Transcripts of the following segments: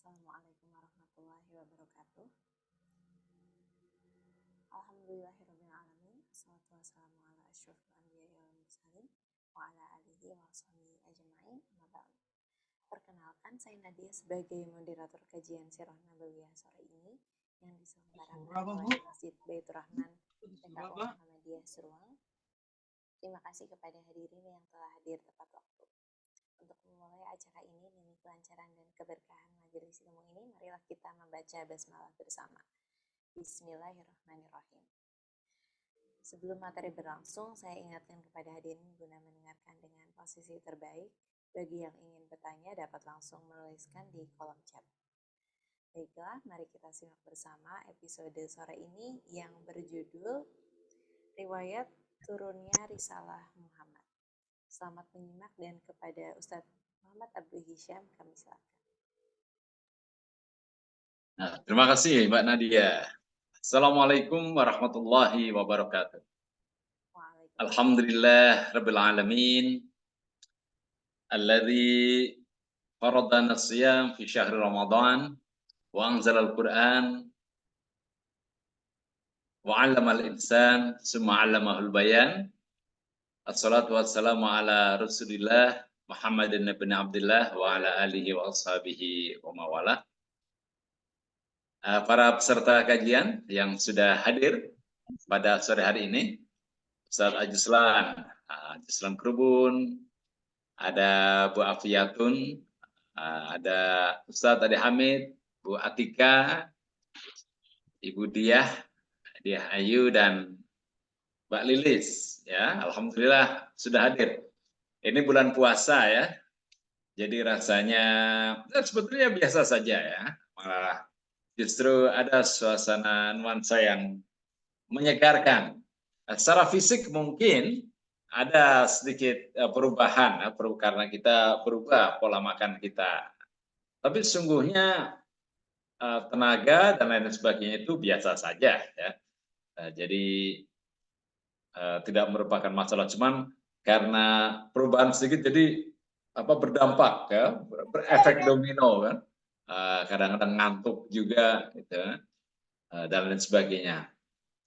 Assalamualaikum warahmatullahi wabarakatuh. Alhamdulillahirrahmanirrahim. Assalatu wassalamu ala asyrafil anbiya'i wal mursalin wa ala alihi wa sahbihi ajma'in. Amma ba'du. Perkenalkan, saya Nadia sebagai moderator kajian Sirah Nabawiyah sore ini yang diselenggarakan oleh Masjid Baitur Rahman PKU Muhammadiyah Seruang. Terima kasih kepada hadirin yang telah hadir tepat waktu. Untuk memulai acara ini demi kelancaran dan keberkahan majelis ilmu ini, marilah kita membaca basmalah bersama. Bismillahirrahmanirrahim. Sebelum materi berlangsung, saya ingatkan kepada hadirin guna mendengarkan dengan posisi terbaik. Bagi yang ingin bertanya dapat langsung menuliskan di kolom chat. Baiklah, mari kita simak bersama episode sore ini yang berjudul Riwayat Turunnya Risalah Muhammad. Selamat menyimak dan kepada Ustadz Muhammad Abdul Hisham kami silakan. Nah, terima kasih Mbak Nadia. Assalamualaikum warahmatullahi wabarakatuh. Alhamdulillah Rabbil Alamin. Alladzi faradana as-siyam fi syahri Ramadan wa anzala al-Qur'an wa 'allama al-insan summa 'allamahul bayan. Assalatu wassalamu ala Rasulillah Muhammadin ibn Abdullah wa ala alihi wa ashabihi wa mawalah. Para peserta kajian yang sudah hadir pada sore hari ini, Ustaz Ajuslan Kerubun, ada Bu Afiyatun, ada Ustaz Ade Hamid, Bu Atika, Ibu Diah Ayu, dan Mbak Lilis. Ya, alhamdulillah sudah hadir. Ini bulan puasa ya, jadi rasanya sebetulnya biasa saja ya, malah justru ada suasana nuansa yang menyegarkan. Secara fisik mungkin ada sedikit perubahan karena kita berubah pola makan kita. Tapi sesungguhnya tenaga dan lain sebagainya itu biasa saja ya. Jadi tidak merupakan masalah, cuman karena perubahan sedikit jadi berdampak ya, berefek domino kan. Kadang-kadang ngantuk juga gitu, dan lain sebagainya.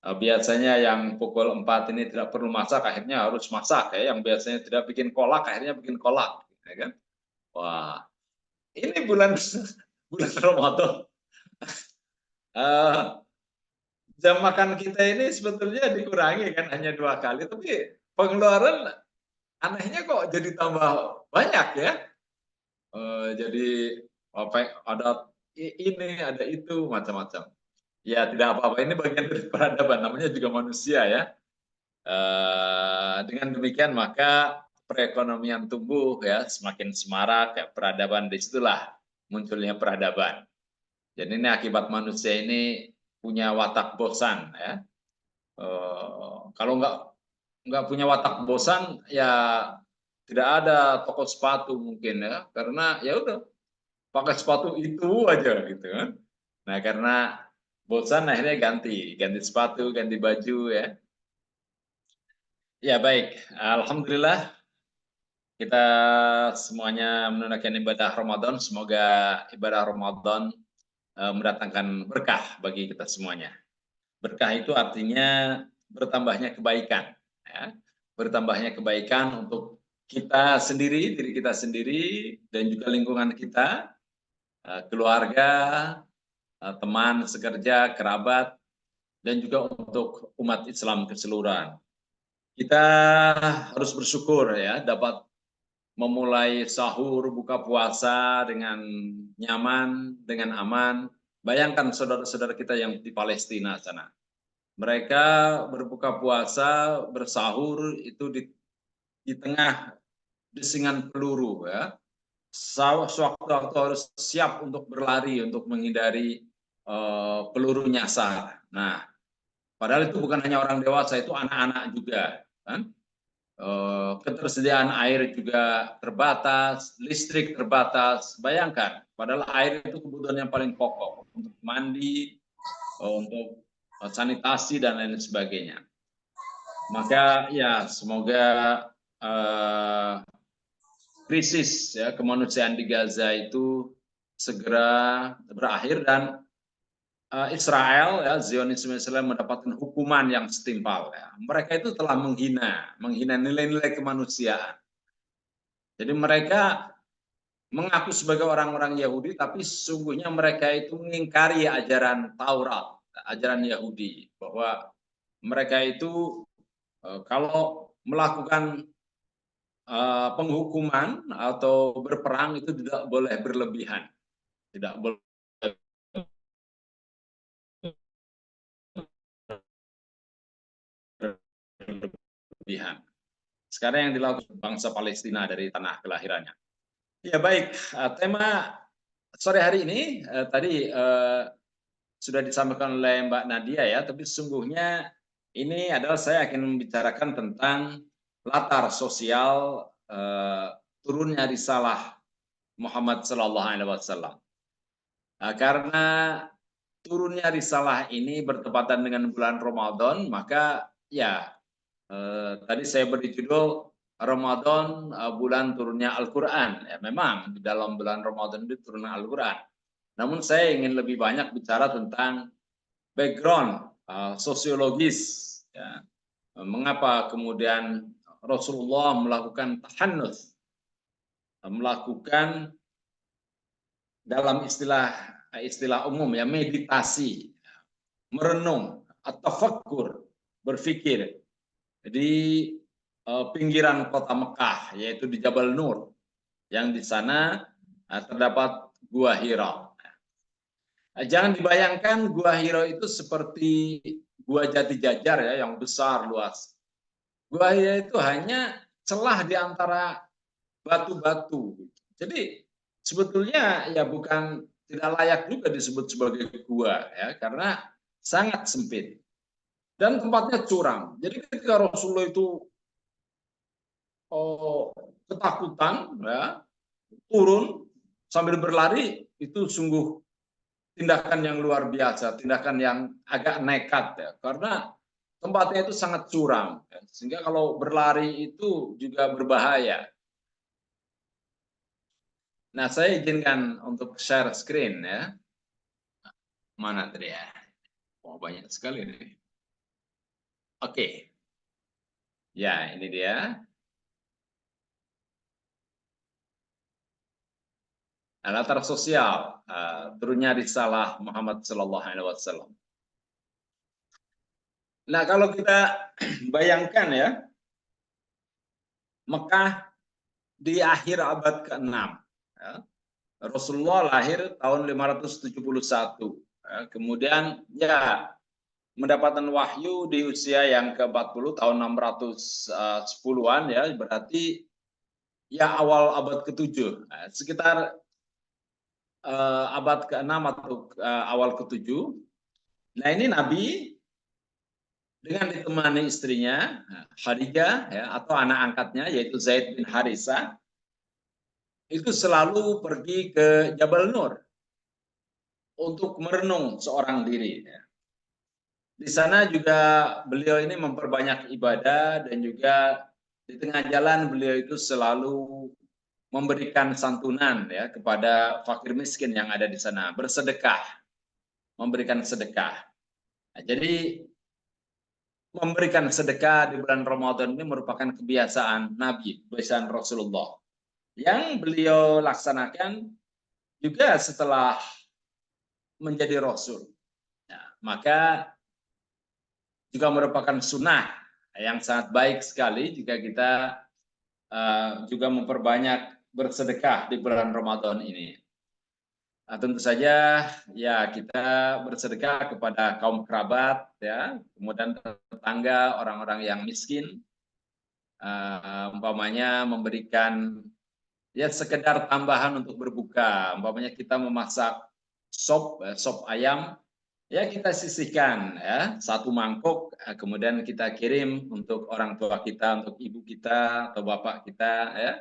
Biasanya yang pukul 4 ini tidak perlu masak, akhirnya harus masak ya. Yang biasanya tidak bikin kolak, akhirnya bikin kolak, ya kan? Wah, ini bulan Ramadan. Jam makan kita ini sebetulnya dikurangi kan, hanya 2 kali, tapi pengeluaran anehnya kok jadi tambah banyak ya. Jadi ada ini, ada itu, macam-macam. Ya tidak apa-apa, ini bagian dari peradaban, namanya juga manusia ya. Dengan demikian maka perekonomian tumbuh ya, semakin semarak ya, peradaban, disitulah munculnya peradaban. Jadi ini akibat manusia ini punya watak bosan ya. Kalau nggak punya watak bosan ya tidak ada toko sepatu mungkin ya, karena ya udah pakai sepatu itu aja gitu kan. Nah karena bosan akhirnya ganti sepatu, ganti baju ya. Ya baik, alhamdulillah kita semuanya menunaikan ibadah Ramadan. Semoga ibadah Ramadan mendatangkan berkah bagi kita semuanya. Berkah itu artinya bertambahnya kebaikan, ya. Bertambahnya kebaikan untuk kita sendiri, diri kita sendiri, dan juga lingkungan kita, keluarga, teman sekerja, kerabat, dan juga untuk umat Islam keseluruhan. Kita harus bersyukur ya dapat memulai sahur, buka puasa dengan nyaman, dengan aman. Bayangkan saudara-saudara kita yang di Palestina sana. Mereka berbuka puasa, bersahur itu di tengah desingan peluru ya. Sewaktu-waktu harus siap untuk berlari untuk menghindari peluru nyasar. Nah, padahal itu bukan hanya orang dewasa, itu anak-anak juga kan. Ketersediaan air juga terbatas, listrik terbatas. Bayangkan, padahal air itu kebutuhan yang paling pokok untuk mandi, untuk sanitasi dan lain sebagainya. Maka ya semoga krisis ya kemanusiaan di Gaza itu segera berakhir dan Israel, ya, Zionisme Israel mendapatkan hukuman yang setimpal. Ya. Mereka itu telah menghina nilai-nilai kemanusiaan. Jadi mereka mengaku sebagai orang-orang Yahudi, tapi sesungguhnya mereka itu mengingkari ajaran Taurat, ajaran Yahudi, bahwa mereka itu kalau melakukan penghukuman atau berperang itu tidak boleh berlebihan, tidak boleh berlebihan. Sekarang yang dilakukan bangsa Palestina dari tanah kelahirannya. Ya baik, tema sore hari ini tadi sudah disampaikan oleh Mbak Nadia ya, tapi sesungguhnya ini adalah saya akan membicarakan tentang latar sosial turunnya risalah Muhammad Sallallahu Alaihi Wasallam. Karena turunnya risalah ini bertepatan dengan bulan Ramadan, maka ya tadi saya beri judul Ramadan bulan turunnya Al-Quran. Ya, memang di dalam bulan Ramadan itu turunnya Al-Quran. Namun saya ingin lebih banyak bicara tentang background sosiologis. Ya. Mengapa kemudian Rasulullah melakukan tahannuts, melakukan dalam istilah umum ya meditasi, merenung, tafakkur, berpikir di pinggiran kota Mekah, yaitu di Jabal Nur, yang di sana terdapat Gua Hira. Jangan dibayangkan Gua Hira itu seperti Gua Jati Jajar ya, yang besar luas. Gua Hira itu hanya celah di antara batu-batu. Jadi sebetulnya ya bukan, tidak layak juga disebut sebagai gua ya, karena sangat sempit dan tempatnya curam. Jadi ketika Rasulullah itu ketakutan ya, turun sambil berlari, itu sungguh tindakan yang luar biasa, tindakan yang agak nekat ya, karena tempatnya itu sangat curam ya, sehingga kalau berlari itu juga berbahaya. Nah, saya izinkan untuk share screen ya. Mana tadi ya? Oh, banyak sekali nih. Oke. Ya, ini dia. Latar sosial turunnya risalah Muhammad Sallallahu Alaihi Wasallam. Nah, kalau kita bayangkan ya, Mekah di akhir abad ke-6. Ya. Rasulullah lahir tahun 571. Ya. Kemudian ya mendapatkan wahyu di usia yang ke-40 tahun 610-an ya, berarti ya awal abad ke-7. Nah, sekitar abad ke-6 atau awal ke-7. Nah, ini Nabi dengan ditemani istrinya Khadijah ya, atau anak angkatnya yaitu Zaid bin Harisah, itu selalu pergi ke Jabal Nur untuk merenung seorang diri. Ya. Di sana juga beliau ini memperbanyak ibadah, dan juga di tengah jalan beliau itu selalu memberikan santunan ya kepada fakir miskin yang ada di sana, bersedekah, memberikan sedekah. Nah, jadi memberikan sedekah di bulan Ramadan ini merupakan kebiasaan Nabi, kebiasaan Rasulullah yang beliau laksanakan juga setelah menjadi Rasul. Nah, maka juga merupakan sunnah yang sangat baik sekali jika kita juga memperbanyak bersedekah di bulan Ramadan ini. Nah, tentu saja ya kita bersedekah kepada kaum kerabat ya, kemudian tetangga, orang-orang yang miskin, umpamanya memberikan ya sekedar tambahan untuk berbuka, umpamanya kita memasak sop ayam, ya kita sisihkan ya satu mangkok, kemudian kita kirim untuk orang tua kita, untuk ibu kita atau bapak kita ya,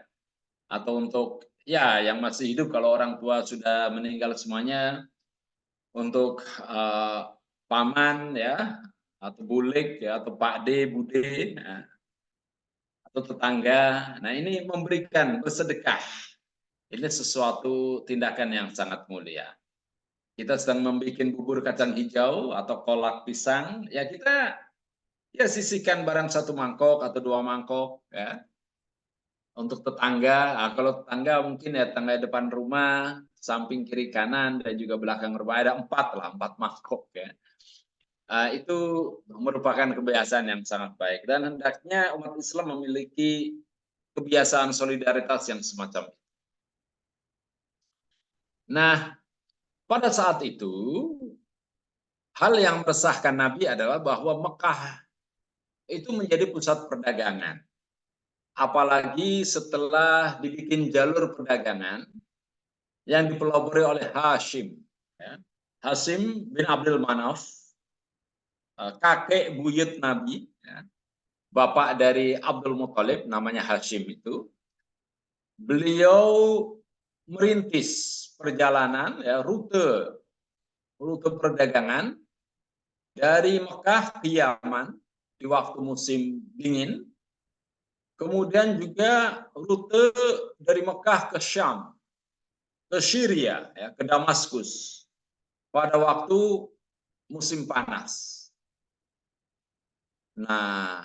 atau untuk ya yang masih hidup kalau orang tua sudah meninggal semuanya, untuk paman ya, atau bulik ya, atau pakde, bude ya, atau tetangga. Nah, ini memberikan bersedekah Ini sesuatu tindakan yang sangat mulia. Kita sedang membuat bubur kacang hijau atau kolak pisang, ya kita ya sisihkan barang 1 mangkok atau 2 mangkok ya untuk tetangga. Nah, kalau tetangga mungkin ya tetangga depan rumah, samping kiri kanan dan juga belakang rumah ada 4 mangkok ya. Itu merupakan kebiasaan yang sangat baik dan hendaknya umat Islam memiliki kebiasaan solidaritas yang semacam itu. Nah, pada saat itu hal yang meresahkan Nabi adalah bahwa Mekah itu menjadi pusat perdagangan. Apalagi setelah dibikin jalur perdagangan yang dipelopori oleh Hashim. Ya. Hashim bin Abdul Manaf, kakek buyut Nabi, ya. Bapak dari Abdul Muthalib, namanya Hashim itu. Beliau merintis perjalanan, ya, rute perdagangan dari Mekah ke Yaman di waktu musim dingin. Kemudian juga rute dari Mekah ke Syam, ke Syria, ya, ke Damaskus pada waktu musim panas. Nah,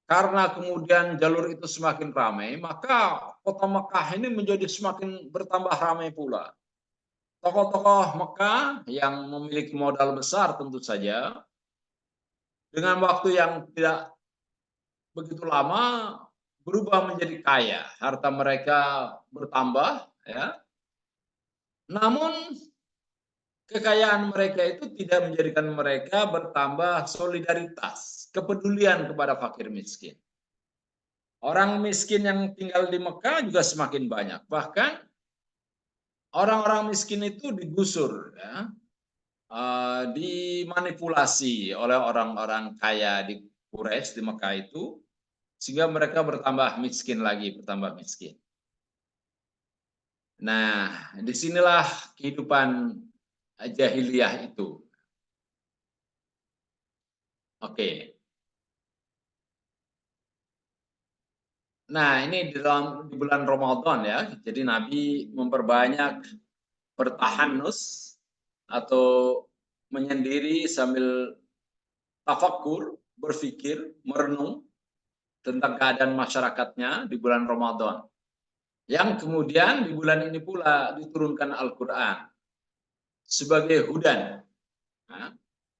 karena kemudian jalur itu semakin ramai, maka kota Mekah ini menjadi semakin bertambah ramai pula. Tokoh-tokoh Mekah yang memiliki modal besar tentu saja, dengan waktu yang tidak begitu lama berubah menjadi kaya, harta mereka bertambah, ya. Namun kekayaan mereka itu tidak menjadikan mereka bertambah solidaritas, kepedulian kepada fakir miskin. Orang miskin yang tinggal di Mekah juga semakin banyak. Bahkan orang-orang miskin itu digusur, ya, dimanipulasi oleh orang-orang kaya di Quraisy di Mekah itu, sehingga mereka bertambah miskin lagi, bertambah miskin. Nah, disinilah kehidupan jahiliyah itu. Oke. Nah, ini di bulan Ramadan ya. Jadi Nabi memperbanyak bertahanus atau menyendiri sambil tafakur, berpikir, merenung tentang keadaan masyarakatnya di bulan Ramadan. Yang kemudian di bulan ini pula diturunkan Al-Quran sebagai hudan.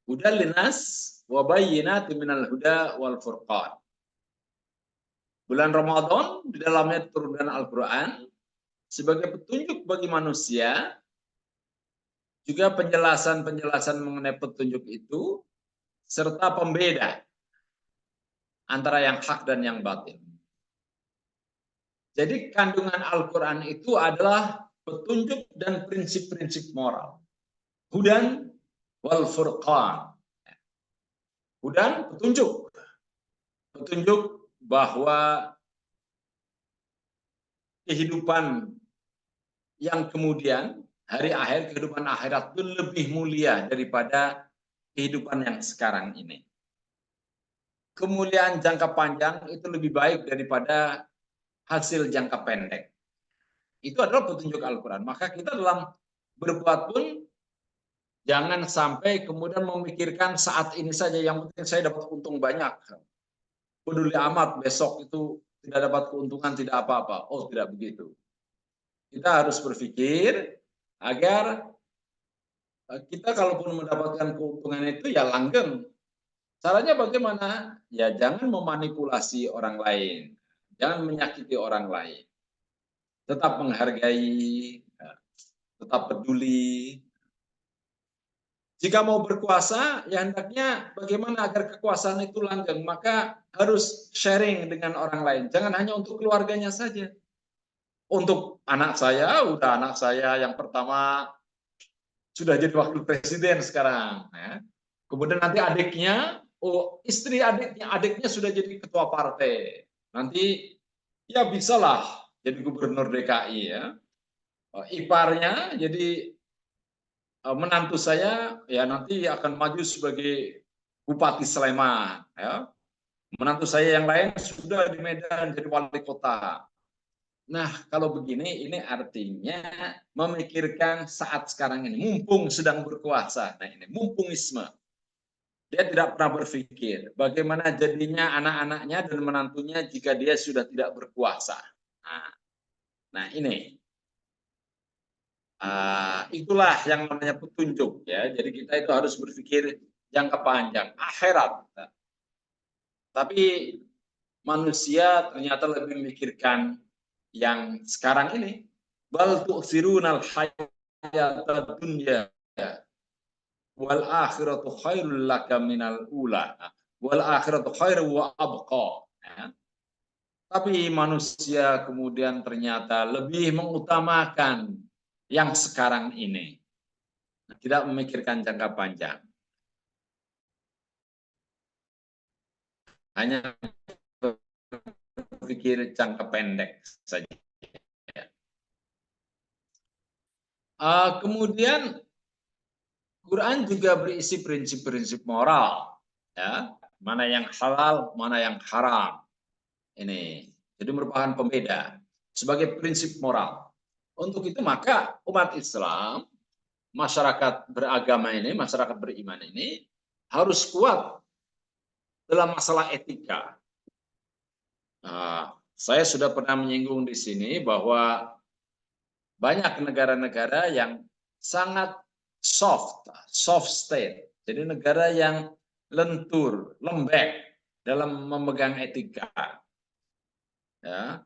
Hudan linas wa bayyinatin minal huda wal furqan. Bulan Ramadan di dalamnya diturunkan Al-Quran sebagai petunjuk bagi manusia, juga penjelasan-penjelasan mengenai petunjuk itu, serta pembeda antara yang hak dan yang batil. Jadi kandungan Al-Quran itu adalah petunjuk dan prinsip-prinsip moral. Hudan wal furqan. Hudan, petunjuk. Petunjuk bahwa kehidupan yang kemudian, hari akhir, kehidupan akhirat itu lebih mulia daripada kehidupan yang sekarang ini. Kemuliaan jangka panjang itu lebih baik daripada hasil jangka pendek. Itu adalah petunjuk Al-Quran. Maka kita dalam berbuat pun jangan sampai kemudian memikirkan saat ini saja, yang penting saya dapat untung banyak. Peduli amat besok itu tidak dapat keuntungan, tidak apa-apa. Oh, tidak begitu. Kita harus berpikir agar kita kalaupun mendapatkan keuntungan itu ya langgeng. Caranya bagaimana? Ya jangan memanipulasi orang lain. Jangan menyakiti orang lain. Tetap menghargai, tetap peduli. Jika mau berkuasa, ya hendaknya bagaimana agar kekuasaan itu langgeng. Maka harus sharing dengan orang lain. Jangan hanya untuk keluarganya saja. Untuk anak saya, udah anak saya yang pertama sudah jadi wakil presiden sekarang. Ya. Kemudian nanti adiknya, istri adiknya sudah jadi ketua partai. Nanti ya bisalah jadi gubernur DKI ya. Iparnya jadi menantu saya ya nanti akan maju sebagai Bupati Sleman ya. Menantu saya yang lain sudah di Medan jadi wali kota. Nah, kalau begini, ini artinya memikirkan saat sekarang ini, mumpung sedang berkuasa. Nah, ini mumpungisme. Dia tidak pernah berpikir bagaimana jadinya anak-anaknya dan menantunya jika dia sudah tidak berkuasa. Nah ini, itulah yang namanya petunjuk ya. Jadi kita itu harus berpikir jangka panjang, akhirat. Tapi manusia ternyata lebih memikirkan yang sekarang ini. Bal tu'thirunal hayatad dunya wal akhiratu khairul laka minal ula. Wal akhiratu khairu wa abqa. Ya. Tapi manusia kemudian ternyata lebih mengutamakan yang sekarang ini. Tidak memikirkan jangka panjang. Hanya berpikir jangka pendek saja. Kemudian Quran juga berisi prinsip-prinsip moral. Ya, mana yang halal, mana yang haram. Ini jadi merupakan pembeda sebagai prinsip moral. Untuk itu maka umat Islam, masyarakat beragama ini, masyarakat beriman ini harus kuat dalam masalah etika. Saya sudah pernah menyinggung di sini bahwa banyak negara-negara yang sangat soft state. Jadi negara yang lentur, lembek dalam memegang etika. Ya,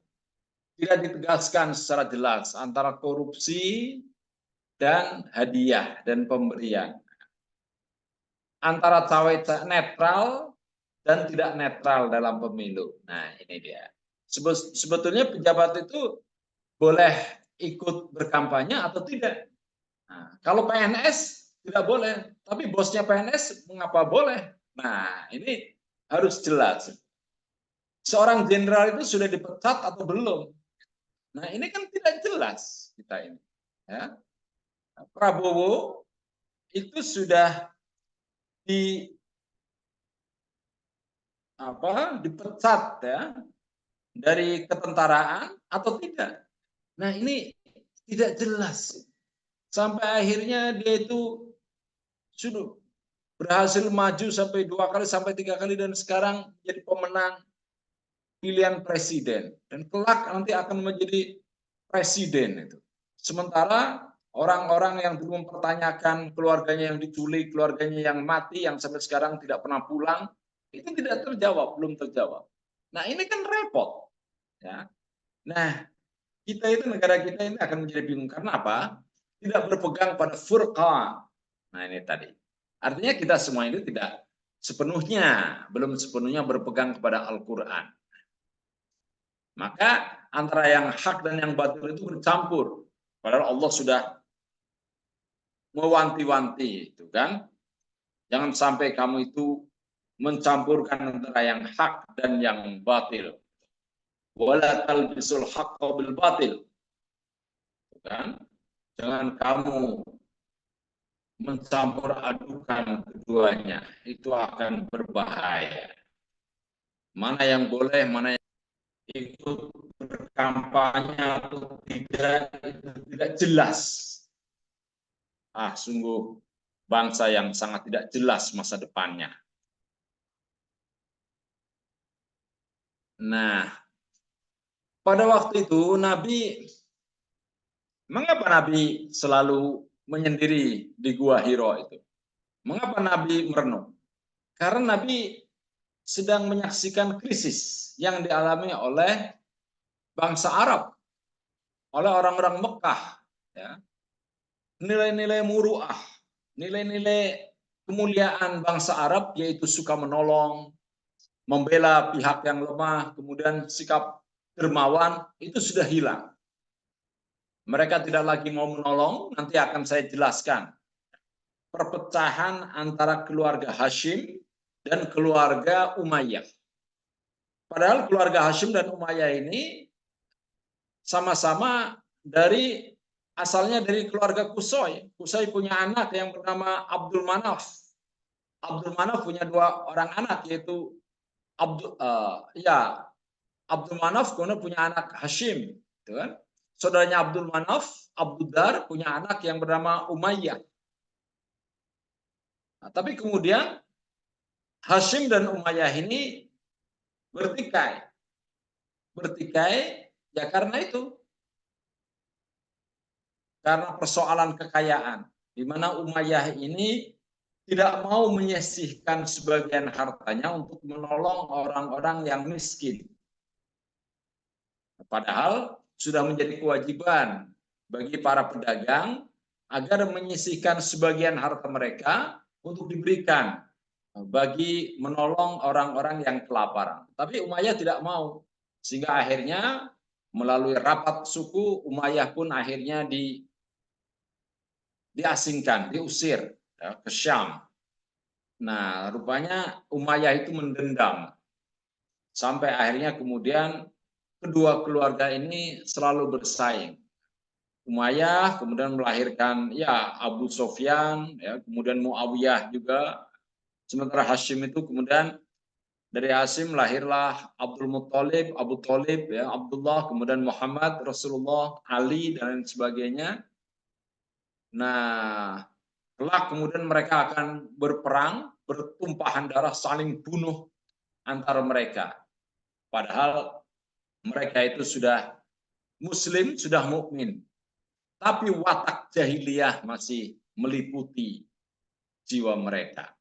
tidak ditegaskan secara jelas antara korupsi dan hadiah dan pemberian. Antara cawe netral dan tidak netral dalam pemilu. Nah, ini dia. Sebetulnya pejabat itu boleh ikut berkampanye atau tidak. Nah, kalau PNS tidak boleh, tapi bosnya PNS mengapa boleh? Nah, ini harus jelas. Seorang jenderal itu sudah dipecat atau belum? Nah, ini kan tidak jelas kita ini. Ya. Prabowo itu sudah dipecat ya dari ketentaraan atau tidak. Nah, ini tidak jelas. Sampai akhirnya dia itu sudah berhasil maju sampai 2 kali sampai 3 kali dan sekarang jadi pemenang pilihan presiden dan kelak nanti akan menjadi presiden itu. Sementara orang-orang yang dulu mempertanyakan keluarganya yang diculik, keluarganya yang mati, yang sampai sekarang tidak pernah pulang, itu tidak terjawab, belum terjawab. Nah ini kan repot. Ya. Nah kita itu, negara kita ini akan menjadi bingung. Karena apa? Tidak berpegang pada furqan. Nah ini tadi. Artinya kita semua ini tidak sepenuhnya, belum sepenuhnya berpegang kepada Al-Quran. Maka antara yang hak dan yang batil itu bercampur. Padahal Allah sudah mewanti-wanti itu kan. Jangan sampai kamu itu mencampurkan antara yang hak dan yang batil. Wala talbisul haqqa bil batil. Kan? Jangan kamu mencampur adukan keduanya. Itu akan berbahaya. Mana yang boleh, mana yang ikut berkampanye atau tidak, itu tidak jelas. Sungguh bangsa yang sangat tidak jelas masa depannya. Nah, pada waktu itu mengapa Nabi selalu menyendiri di Gua Hiro itu? Mengapa Nabi merenung? Karena Nabi sedang menyaksikan krisis yang dialami oleh bangsa Arab, oleh orang-orang Mekah. Ya. Nilai-nilai muruah, nilai-nilai kemuliaan bangsa Arab, yaitu suka menolong, membela pihak yang lemah, kemudian sikap dermawan, itu sudah hilang. Mereka tidak lagi mau menolong, nanti akan saya jelaskan. Perpecahan antara keluarga Hashim dan keluarga Umayyah. Padahal keluarga Hashim dan Umayyah ini sama-sama asalnya dari keluarga Qusay. Qusay punya anak yang bernama Abdul Manaf. Abdul Manaf punya 2 orang anak, yaitu Abdul Manaf kemudian punya anak Hashim. gitu kan? Saudaranya Abdul Manaf, Abdul Dar punya anak yang bernama Umayyah. Nah, tapi kemudian Hashim dan Umayyah ini bertikai. Bertikai ya karena itu, karena persoalan kekayaan, di mana Umayyah ini tidak mau menyisihkan sebagian hartanya untuk menolong orang-orang yang miskin. Padahal sudah menjadi kewajiban bagi para pedagang agar menyisihkan sebagian harta mereka untuk diberikan bagi menolong orang-orang yang kelaparan. Tapi Umayyah tidak mau, sehingga akhirnya melalui rapat suku Umayyah pun akhirnya diasingkan, diusir ya, ke Syam. Nah, rupanya Umayyah itu mendendam sampai akhirnya kemudian kedua keluarga ini selalu bersaing. Umayyah kemudian melahirkan ya Abu Sofyan, ya, kemudian Muawiyah juga. Sementara Hashim itu kemudian dari Hashim lahirlah Abdul Muttalib, Abu Thalib, ya, Abdullah, kemudian Muhammad, Rasulullah, Ali dan sebagainya. Nah, kelak kemudian mereka akan berperang, bertumpahan darah, saling bunuh antara mereka. Padahal mereka itu sudah Muslim, sudah mukmin, tapi watak jahiliyah masih meliputi jiwa mereka.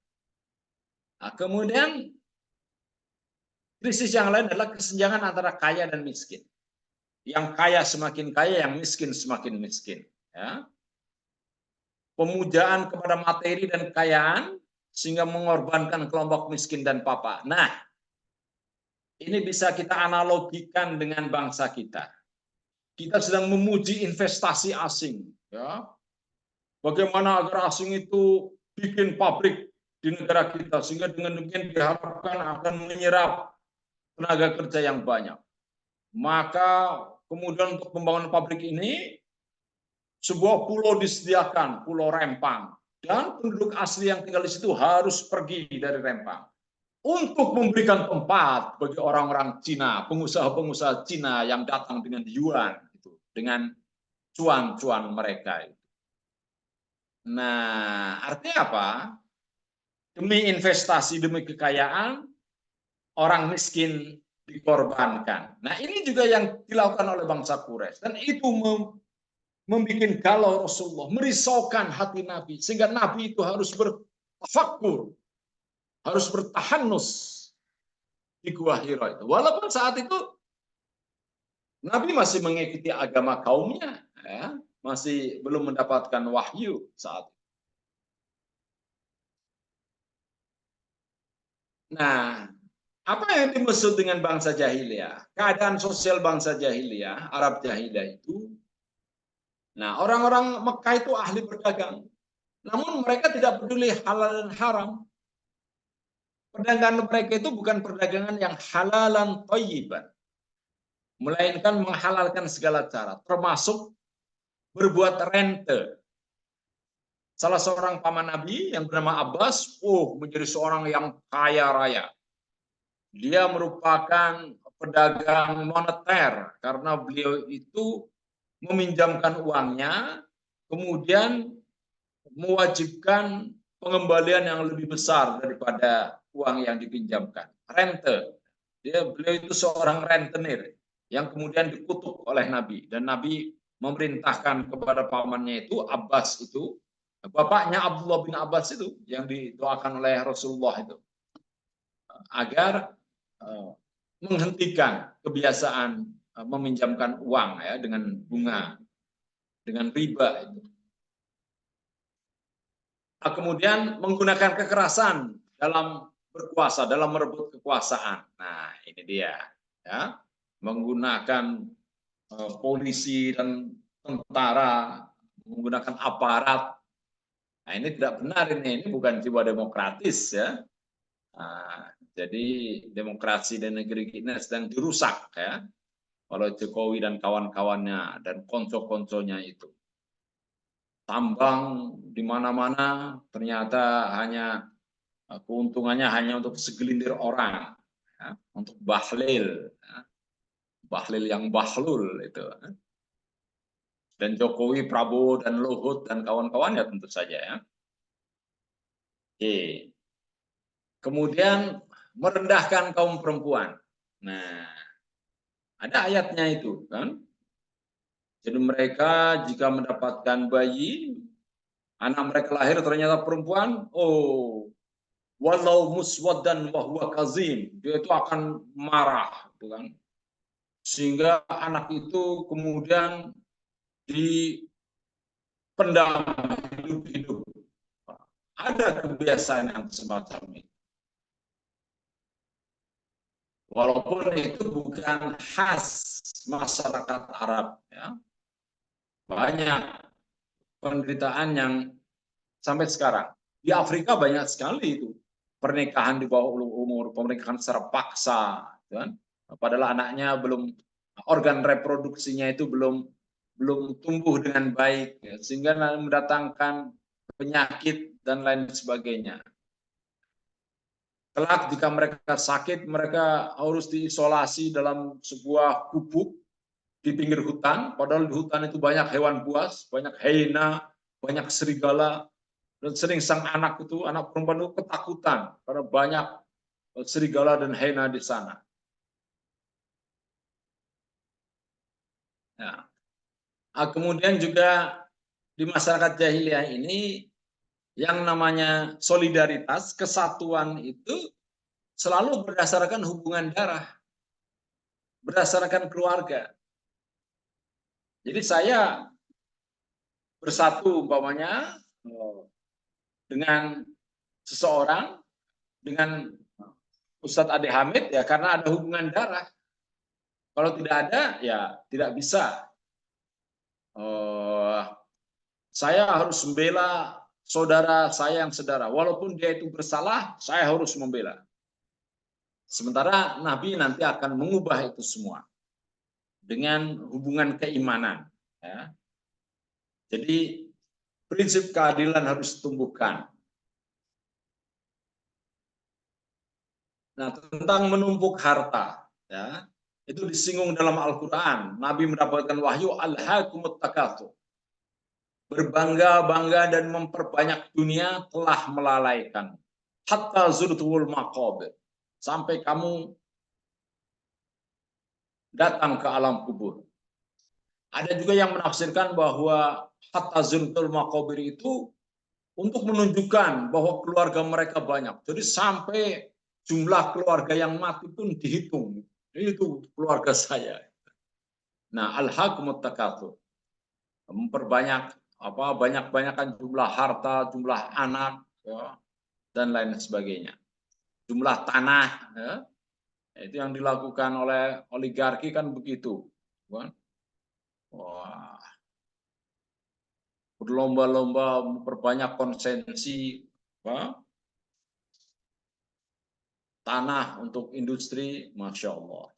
Nah, kemudian krisis yang lain adalah kesenjangan antara kaya dan miskin. Yang kaya semakin kaya, yang miskin semakin miskin. Ya. Pemujaan kepada materi dan kekayaan sehingga mengorbankan kelompok miskin dan papa. Nah, ini bisa kita analogikan dengan bangsa kita. Kita sedang memuji investasi asing. Ya. Bagaimana agar asing itu bikin pabrik di negara kita sehingga dengan demikian diharapkan akan menyerap tenaga kerja yang banyak. Maka kemudian untuk pembangunan pabrik ini sebuah pulau disediakan, Pulau Rempang, dan penduduk asli yang tinggal di situ harus pergi dari Rempang untuk memberikan tempat bagi orang-orang Cina, pengusaha-pengusaha Cina yang datang dengan yuan, dengan cuan-cuan mereka. Nah, artinya apa? Demi investasi, demi kekayaan, orang miskin dikorbankan. Nah, ini juga yang dilakukan oleh bangsa Quraisy, dan itu membuat galau Rasulullah, merisaukan hati Nabi, sehingga Nabi itu harus bertafakur, harus bertahanus di Gua Hira itu. Walaupun saat itu Nabi masih mengikuti agama kaumnya, ya, masih belum mendapatkan wahyu saat itu. Nah, apa yang dimaksud dengan bangsa jahiliyah? Keadaan sosial bangsa jahiliyah, Arab jahiliyah itu. Nah, orang-orang Mekah itu ahli berdagang. Namun mereka tidak peduli halal dan haram. Perdagangan mereka itu bukan perdagangan yang halalan thayyiban, melainkan menghalalkan segala cara, termasuk berbuat rente. Salah seorang paman Nabi yang bernama Abbas, menjadi seorang yang kaya raya. Dia merupakan pedagang moneter karena beliau itu meminjamkan uangnya, kemudian mewajibkan pengembalian yang lebih besar daripada uang yang dipinjamkan. Rente. Beliau itu seorang rentenir yang kemudian dikutuk oleh Nabi, dan Nabi memerintahkan kepada pamannya itu, Abbas itu, bapaknya Abdullah bin Abbas itu yang didoakan oleh Rasulullah itu, agar menghentikan kebiasaan meminjamkan uang ya dengan bunga, dengan riba itu. Kemudian menggunakan kekerasan dalam berkuasa, dalam merebut kekuasaan. Nah, ini dia, ya, menggunakan polisi dan tentara, menggunakan aparat. Nah, ini tidak benar, ini bukan jiwa demokratis, ya. Nah, jadi demokrasi dan negeri kita sedang dirusak, ya, oleh Jokowi dan kawan-kawannya dan konco-konconya itu. Tambang di mana-mana ternyata hanya keuntungannya hanya untuk segelintir orang, ya, untuk bahlil, ya. Bahlil yang Bahlul itu. Dan Jokowi, Prabowo, dan Luhut, dan kawan-kawannya tentu saja ya. Oke. Kemudian merendahkan kaum perempuan. Nah, ada ayatnya itu kan. Jadi mereka jika mendapatkan bayi, anak mereka lahir ternyata perempuan, oh, walau muswaddan wa huwa kazim, dia itu akan marah, gitu kan. Sehingga anak itu kemudian dipendam hidup-hidup. Ada kebiasaan yang semacam ini. Walaupun itu bukan khas masyarakat Arab, ya. Banyak penderitaan yang sampai sekarang. Di Afrika banyak sekali itu pernikahan di bawah umur, pernikahan secara paksa, kan? Padahal anaknya belum, organ reproduksinya itu belum tumbuh dengan baik, ya, sehingga mendatangkan penyakit dan lain sebagainya. Kelak jika mereka sakit, mereka harus diisolasi dalam sebuah gubuk di pinggir hutan, padahal di hutan itu banyak hewan buas, banyak hyena, banyak serigala, dan sering sang anak perempuan itu ketakutan karena banyak serigala dan hyena di sana. Ya. Kemudian juga di masyarakat jahiliyah ini yang namanya solidaritas, kesatuan itu selalu berdasarkan hubungan darah, berdasarkan keluarga. Jadi saya bersatu umpamanya dengan seseorang, dengan Ustadz Ade Hamid ya karena ada hubungan darah. Kalau tidak ada ya tidak bisa. Saya harus membela saudara saya yang sedara. Walaupun dia itu bersalah, saya harus membela. Sementara Nabi nanti akan mengubah itu semua dengan hubungan keimanan. Ya. Jadi prinsip keadilan harus ditumbuhkan. Nah, tentang menumpuk harta, ya, itu disinggung dalam Al-Quran. Nabi mendapatkan wahyu, alhaakumut takatsur. Berbangga-bangga dan memperbanyak dunia telah melalaikan. Hatta zurtul maqabir. Sampai kamu datang ke alam kubur. Ada juga yang menafsirkan bahwa hatta zurtul maqabir itu untuk menunjukkan bahwa keluarga mereka banyak. Jadi sampai jumlah keluarga yang mati pun dihitung. Itu keluarga saya. Nah, alhaakumut takatsur. Memperbanyak banyak-banyakan jumlah harta, jumlah anak, ya, dan lain sebagainya. Jumlah tanah, ya, itu yang dilakukan oleh oligarki kan begitu. Kan? Wah, berlomba-lomba memperbanyak konsensi tanah untuk industri, Masya Allah.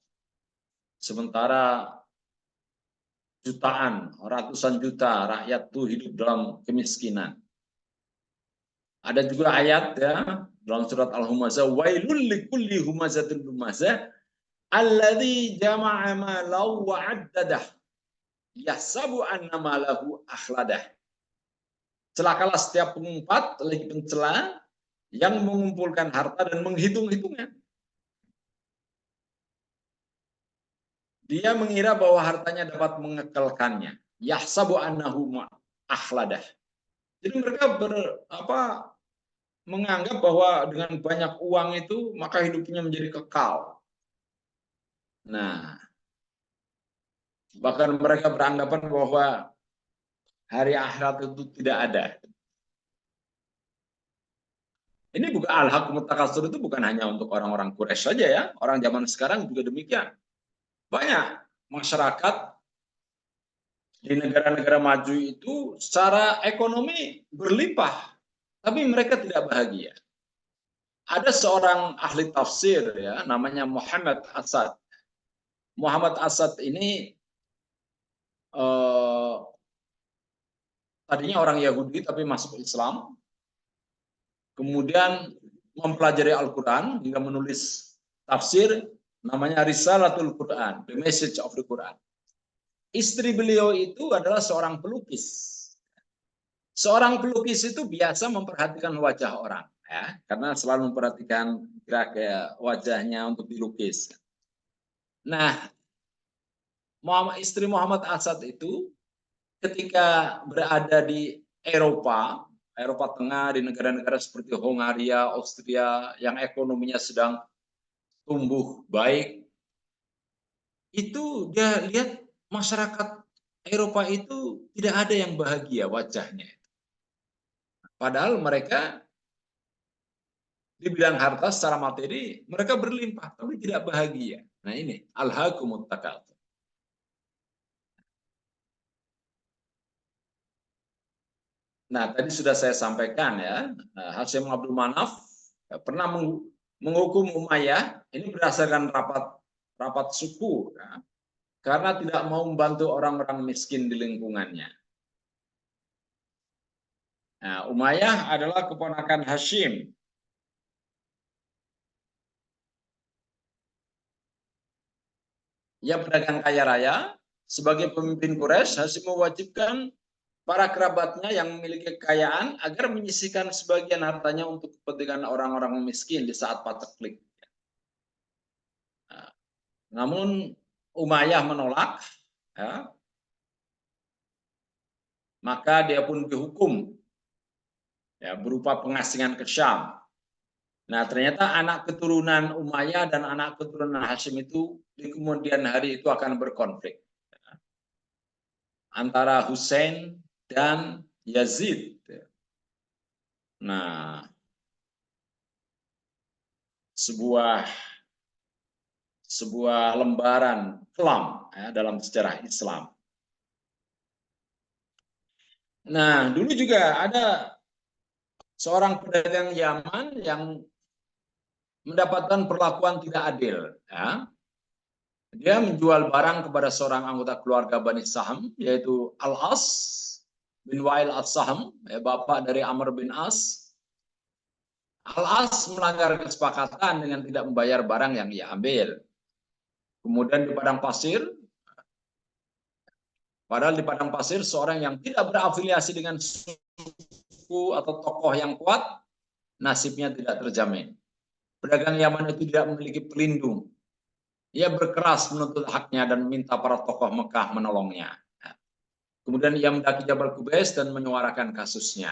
Sementara jutaan, ratusan juta rakyat itu hidup dalam kemiskinan. Ada juga ayat ya dalam surat Al-Humazah, wailul likulli humazatin lumazah alladzi jama'a malahu wa 'addadah yahsabu anna malahu akhladah. Celakalah setiap pengumpat lagi pencela yang mengumpulkan harta dan menghitung-hitungnya. Dia mengira bahwa hartanya dapat mengekalkannya. Yahsabu annahu akhladah. Jadi mereka menganggap bahwa dengan banyak uang itu maka hidupnya menjadi kekal. Nah, bahkan mereka beranggapan bahwa hari akhirat itu tidak ada. Ini bukan al-haqq takatsur itu bukan hanya untuk orang-orang Quraisy saja ya, orang zaman sekarang juga demikian. Banyak masyarakat di negara-negara maju itu secara ekonomi berlimpah, tapi mereka tidak bahagia. Ada seorang ahli tafsir ya, namanya Muhammad Asad. Muhammad Asad ini tadinya orang Yahudi tapi masuk Islam, kemudian mempelajari Al-Quran hingga menulis tafsir, namanya Risalatul Quran, The Message of the Quran. Istri beliau itu adalah seorang pelukis. Seorang pelukis itu biasa memperhatikan wajah orang, ya, karena selalu memperhatikan gerak wajahnya untuk dilukis. Nah, istri Muhammad Asad itu ketika berada di Eropa Tengah, di negara-negara seperti Hongaria, Austria, yang ekonominya sedang tumbuh baik, itu dia lihat masyarakat Eropa itu tidak ada yang bahagia wajahnya. Padahal mereka di bidang harta secara materi mereka berlimpah, tapi tidak bahagia. Nah ini alhaakumut takatsur. Nah tadi sudah saya sampaikan ya, Hasyim Abdul Manaf pernah menghukum Umayyah ini berdasarkan rapat suku, ya, karena tidak mau membantu orang-orang miskin di lingkungannya. Nah, Umayyah adalah keponakan Hashim. Ia pedagang kaya raya. Sebagai pemimpin Quraisy, Hashim mewajibkan para kerabatnya yang memiliki kekayaan agar menyisihkan sebagian hartanya untuk kepentingan orang-orang miskin di saat paceklik. Nah, namun Umayyah menolak, ya, maka dia pun dihukum, ya, berupa pengasingan ke Syam. Nah, ternyata anak keturunan Umayyah dan anak keturunan Hashim itu di kemudian hari itu akan berkonflik antara Hussein dan Yazid. Nah, sebuah lembaran kelam, ya, dalam sejarah Islam. Nah, dulu juga ada seorang pedagang Yaman yang mendapatkan perlakuan tidak adil. Ya. Dia menjual barang kepada seorang anggota keluarga Bani Sahm, yaitu Al-As bin Wa'il As-Sahm, ya, bapak dari Amr bin As. Al-As melanggar kesepakatan dengan tidak membayar barang yang ia ambil. Kemudian di padang pasir, padahal di padang pasir seorang yang tidak berafiliasi dengan suku atau tokoh yang kuat, nasibnya tidak terjamin. Pedagang Yaman itu tidak memiliki pelindung. Ia berkeras menuntut haknya dan meminta para tokoh Mekah menolongnya. Kemudian ia mendaki Jabal Qubais dan menyuarakan kasusnya.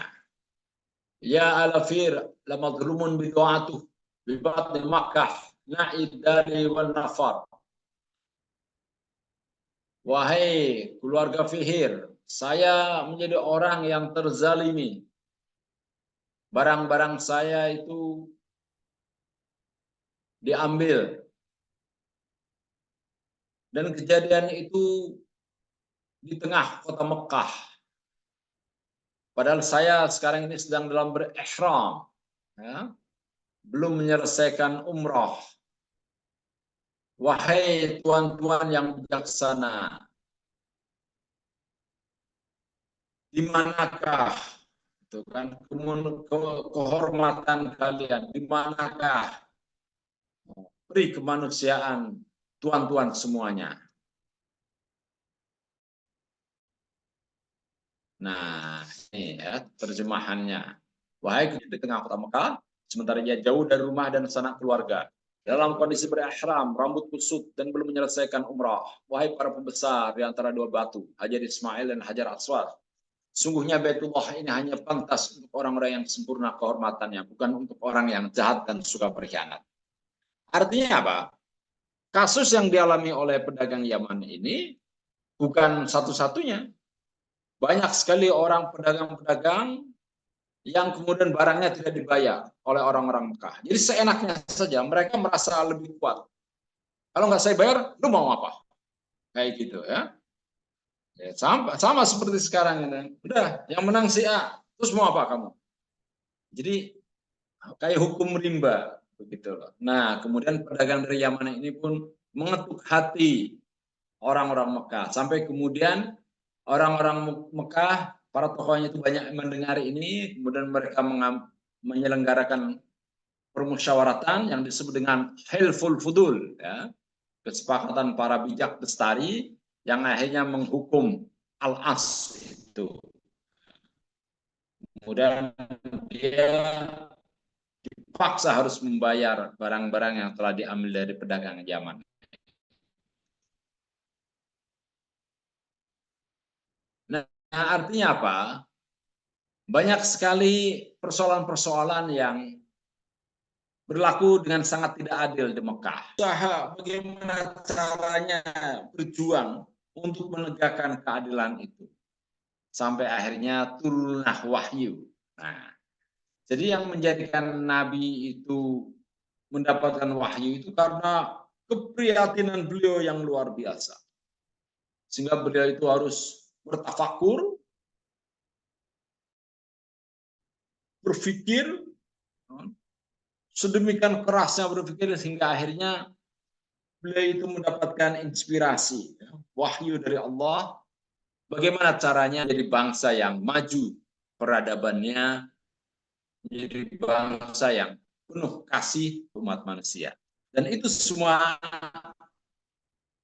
Ya alafir lamadlumun bidu'atuh bibatni Makkah na'id dari wal nafar. Wahai keluarga Fihir, saya menjadi orang yang terzalimi. Barang-barang saya itu diambil. Dan kejadian itu di tengah kota Mekah. Padahal saya sekarang ini sedang dalam berihram, ya, belum menyelesaikan umrah. Wahai tuan-tuan yang bijaksana, di manakah itu kan kehormatan kalian? Di manakah peri kemanusiaan tuan-tuan semuanya? Nah, ini ya terjemahannya. Wahai di tengah kota Mekah, sementara ia jauh dari rumah dan sanak keluarga, dalam kondisi berihram, rambut kusut dan belum menyelesaikan umrah. Wahai para pembesar di antara dua batu, Hajar Ismail dan Hajar Aswad, sungguhnya Baitullah ini hanya pantas untuk orang-orang yang sempurna kehormatannya, bukan untuk orang yang jahat dan suka berkhianat. Artinya apa? Kasus yang dialami oleh pedagang Yaman ini bukan satu-satunya. Banyak sekali orang pedagang-pedagang yang kemudian barangnya tidak dibayar oleh orang-orang Mekah. Jadi seenaknya saja mereka merasa lebih kuat. Kalau nggak saya bayar, lu mau apa? Kayak gitu ya. Ya sama seperti sekarang ini. Udah, yang menang si A, terus mau apa kamu? Jadi kayak hukum rimba begitu loh. Nah, kemudian pedagang dari Yaman ini pun mengetuk hati orang-orang Mekah sampai kemudian orang-orang Mekah, para tokohnya itu banyak mendengar ini, kemudian mereka menyelenggarakan permusyawaratan yang disebut dengan Hilful Fudul, ya. kesepakatan para bijak bestari yang akhirnya menghukum Al-As itu. Kemudian dia dipaksa harus membayar barang-barang yang telah diambil dari pedagang Yaman. Nah, artinya apa? Banyak sekali persoalan-persoalan yang berlaku dengan sangat tidak adil di Mekah. Usaha bagaimana caranya berjuang untuk menegakkan keadilan itu. Sampai akhirnya turunlah wahyu. Nah, jadi yang menjadikan Nabi itu mendapatkan wahyu itu karena keprihatinan beliau yang luar biasa. Sehingga beliau itu harus bertafakur, berpikir, sedemikian kerasnya berpikir sehingga akhirnya beliau itu mendapatkan inspirasi, wahyu dari Allah, bagaimana caranya jadi bangsa yang maju peradabannya, menjadi bangsa yang penuh kasih umat manusia. Dan itu semua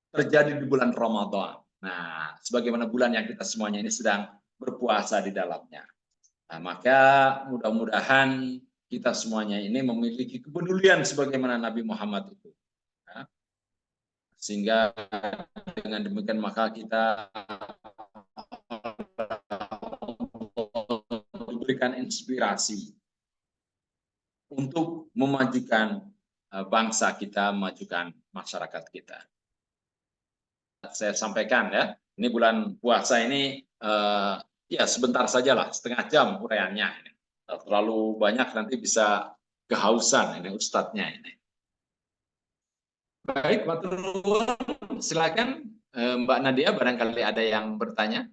terjadi di bulan Ramadan. Nah, sebagaimana bulan yang kita semuanya ini sedang berpuasa di dalamnya. Nah, maka mudah-mudahan kita semuanya ini memiliki kepedulian sebagaimana Nabi Muhammad itu. Ya. Sehingga dengan demikian maka kita diberikan inspirasi untuk memajukan bangsa kita, memajukan masyarakat kita. Saya sampaikan ya, ini bulan puasa ini ya sebentar sajalah, setengah jam uraiannya. Terlalu banyak nanti bisa kehausan ini ustadznya ini. Baik, silakan Mbak Nadia, barangkali ada yang bertanya.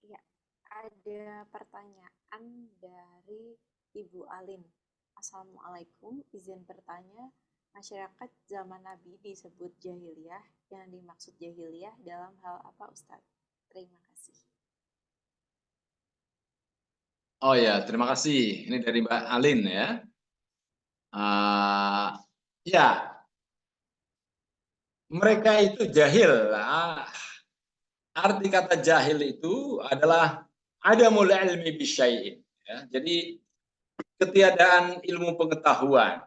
Ya, ada pertanyaan dari Ibu Alin. Assalamualaikum, izin bertanya, masyarakat zaman Nabi disebut jahiliyah, yang dimaksud jahiliyah dalam hal apa Ustadz? Terima kasih. Oh ya, terima kasih. Ini dari Mbak Alin ya. Ya, mereka itu jahil. Arti kata jahil itu adalah adamul ilmi bisyai'in. Ya, jadi ketiadaan ilmu pengetahuan.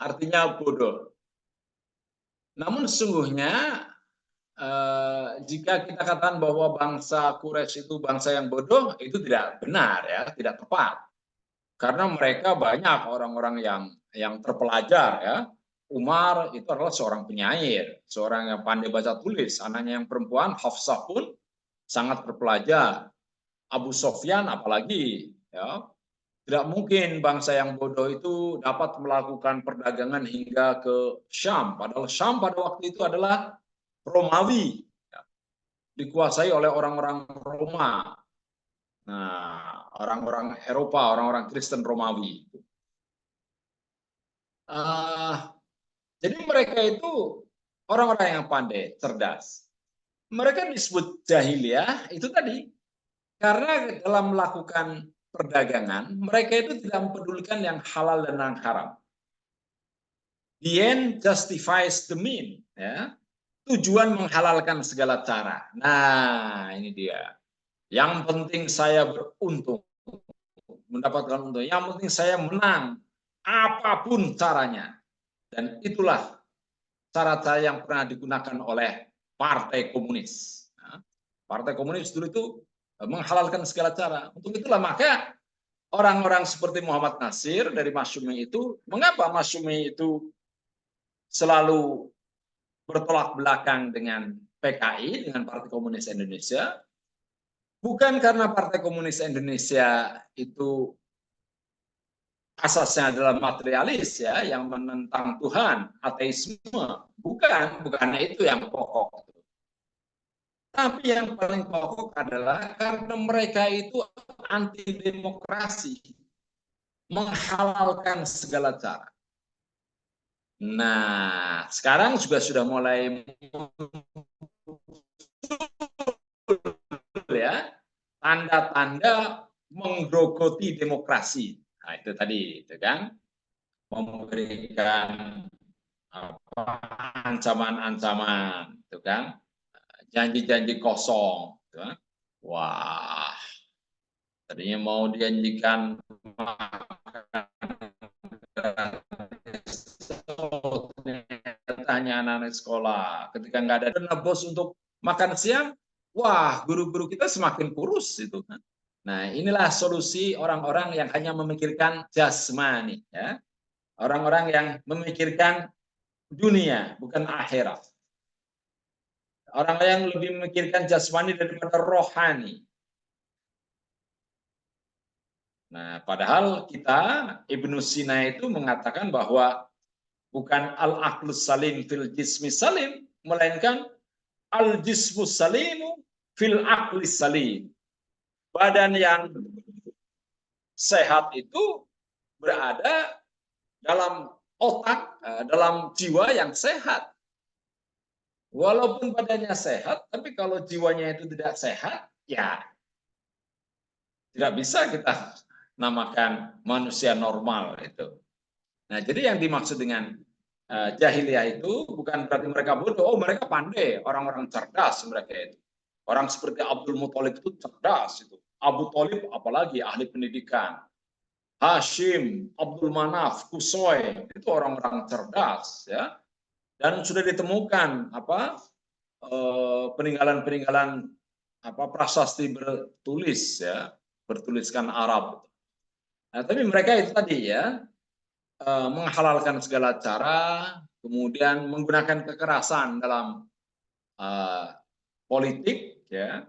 Artinya bodoh. Namun sesungguhnya jika kita katakan bahwa bangsa Quraisy itu bangsa yang bodoh, itu tidak benar ya, tidak tepat. Karena mereka banyak orang-orang yang terpelajar ya. Umar itu adalah seorang penyair, seorang yang pandai baca tulis. Anaknya yang perempuan, Hafsah pun sangat terpelajar. Abu Sofyan apalagi ya. Tidak mungkin bangsa yang bodoh itu dapat melakukan perdagangan hingga ke Syam. Padahal Syam pada waktu itu adalah Romawi, ya, dikuasai oleh orang-orang Roma. Nah, orang-orang Eropa, orang-orang Kristen Romawi. Jadi mereka itu orang-orang yang pandai, cerdas. Mereka disebut jahiliyah itu tadi karena dalam melakukan perdagangan mereka itu tidak mempedulikan yang halal dan yang haram. The end justifies the mean, ya. Tujuan menghalalkan segala cara. Nah, ini dia. Yang penting saya beruntung, mendapatkan untung. Yang penting saya menang, apapun caranya. Dan itulah cara-cara yang pernah digunakan oleh Partai Komunis. Partai Komunis dulu itu menghalalkan segala cara. Untuk itulah maka orang-orang seperti Muhammad Nasir dari Masyumi itu, mengapa Masyumi itu selalu bertolak belakang dengan PKI, dengan Partai Komunis Indonesia? Bukan karena Partai Komunis Indonesia itu asasnya adalah materialis ya, yang menentang Tuhan, ateisme. Bukan itu yang pokok. Tapi yang paling pokok adalah karena mereka itu anti demokrasi, menghalalkan segala cara. Nah, sekarang juga sudah mulai ya tanda-tanda menggerogoti demokrasi. Nah, itu tadi, itu kan. memberikan ancaman-ancaman, itu kan, janji-janji kosong, gitu kan. Wah, tadinya mau dijanjikan tanya anak-anak sekolah, ketika nggak ada dana bos untuk makan siang, wah guru-guru kita semakin kurus itu kan. Nah inilah solusi orang-orang yang hanya memikirkan jasmani, ya. Orang-orang yang memikirkan dunia, bukan akhirat. Orang yang lebih memikirkan jasmani daripada rohani. Nah, padahal kita, Ibnu Sina itu mengatakan bahwa bukan al-aqlus salim fil jismi salim, melainkan al-jismu salimu fil aqlis salim. Badan yang sehat itu berada dalam otak, dalam jiwa yang sehat. Walaupun badannya sehat, tapi kalau jiwanya itu tidak sehat, ya tidak bisa kita namakan manusia normal itu. Nah, jadi yang dimaksud dengan jahiliyah itu bukan berarti mereka bodoh, oh mereka pandai, orang-orang cerdas mereka itu. Orang seperti Abdul Muthalib itu cerdas itu. Abu Thalib apalagi ahli pendidikan. Hashim, Abdul Manaf, Kusoy itu orang-orang cerdas ya. Dan sudah ditemukan peninggalan-peninggalan prasasti bertulis ya, bertuliskan Arab. Nah, tapi mereka itu tadi ya menghalalkan segala cara, kemudian menggunakan kekerasan dalam politik ya.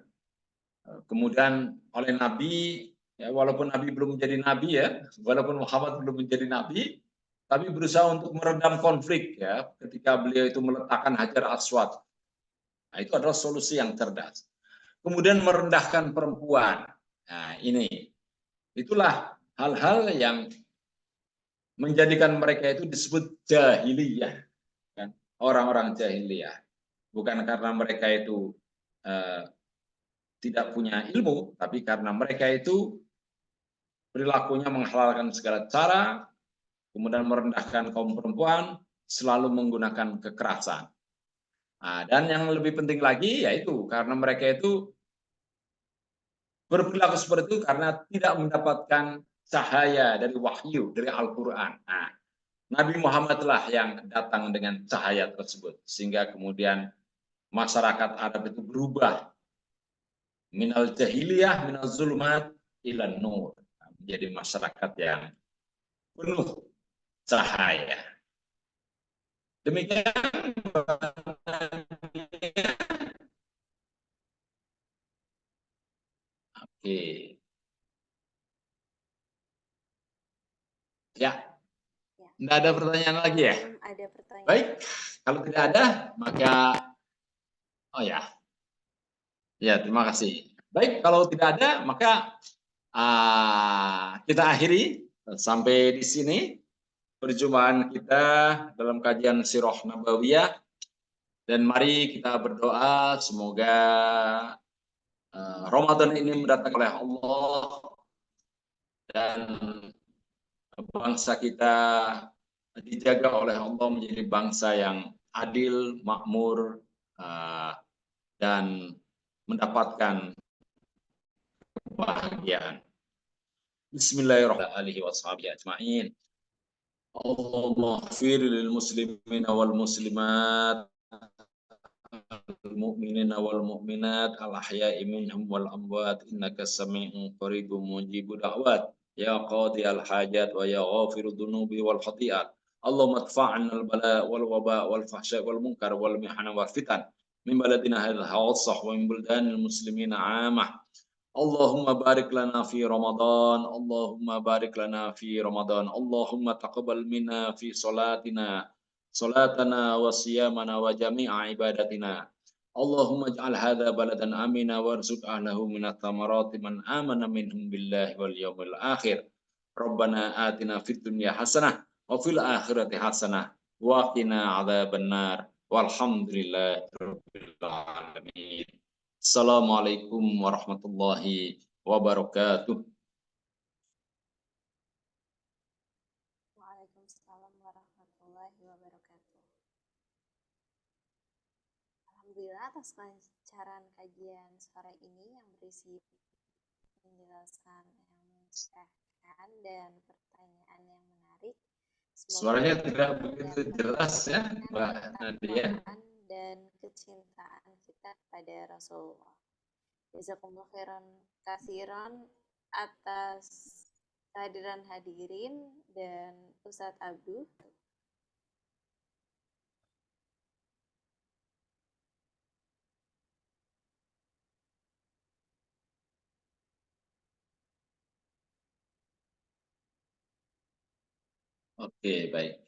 Kemudian oleh Nabi ya, walaupun Nabi belum menjadi nabi ya, walaupun Muhammad belum menjadi nabi, tapi berusaha untuk meredam konflik ya ketika beliau itu meletakkan Hajar Aswad. Nah, itu adalah solusi yang cerdas. Kemudian merendahkan perempuan. Nah, itulah hal-hal yang menjadikan mereka itu disebut jahiliyah, kan? Orang-orang jahiliyah. Bukan karena mereka itu tidak punya ilmu, tapi karena mereka itu perilakunya menghalalkan segala cara, kemudian merendahkan kaum perempuan, selalu menggunakan kekerasan. Nah, dan yang lebih penting lagi yaitu karena mereka itu berperilaku seperti itu karena tidak mendapatkan cahaya dari wahyu, dari Al-Quran. Nah, Nabi Muhammadlah yang datang dengan cahaya tersebut. Sehingga kemudian masyarakat Arab itu berubah. Minal jahiliyah, minal zulmat, ilan nur. Menjadi masyarakat yang penuh cahaya. Demikian. Oke. Ya, tidak ada pertanyaan lagi ya? Belum ada pertanyaan. Baik, kalau tidak ada, maka oh ya, terima kasih. Baik, kalau tidak ada, maka kita akhiri sampai di sini perjumpaan kita dalam kajian Sirah Nabawiyah. Dan mari kita berdoa semoga Ramadan ini mendatangkan oleh Allah dan bangsa kita dijaga oleh Allah menjadi bangsa yang adil, makmur, dan mendapatkan kebahagiaan. Bismillahirrahmanirrahim. Allahumma ighfir lil muslimin wal muslimat المؤمنين والمؤمنات الأحياء منهم والأموات إنك سميع قريب مجيب دعوات يا قاضي الحاجات ويا غافر الذنوب والخطيئات اللهم ادفع عنا البلاء والوباء والفحشاء والمنكر والمحن والفتن من بلدنا هذا خاصة ومن بلدان المسلمين عامة اللهم بارك لنا في رمضان اللهم بارك لنا في رمضان اللهم تقبل منا في صلاتنا وصيامنا وجميع عبادتنا اللهم اجعل هذا بلدا آمنا وارزق أهله من الثمرات من آمن منهم بالله واليوم الآخر ربنا آتنا في الدنيا حسنة وفي الآخرة حسنة وقنا عذاب النار والحمد لله رب العالمين Assalamualaikum warahmatullahi wabarakatuh. Waalaikumsalam Alhamdulillah atas kelancaran kajian sore ini yang berisi penjelasan yang mencerahkan dan pertanyaan yang menarik. Suaranya tidak begitu jelas ya, Mbak Nadia. Dan kecintaan kita kepada Rasulullah. Jazakumullah khairan kasiran atas kehadiran hadirin dan Ustadz Abduh. Oke, baik.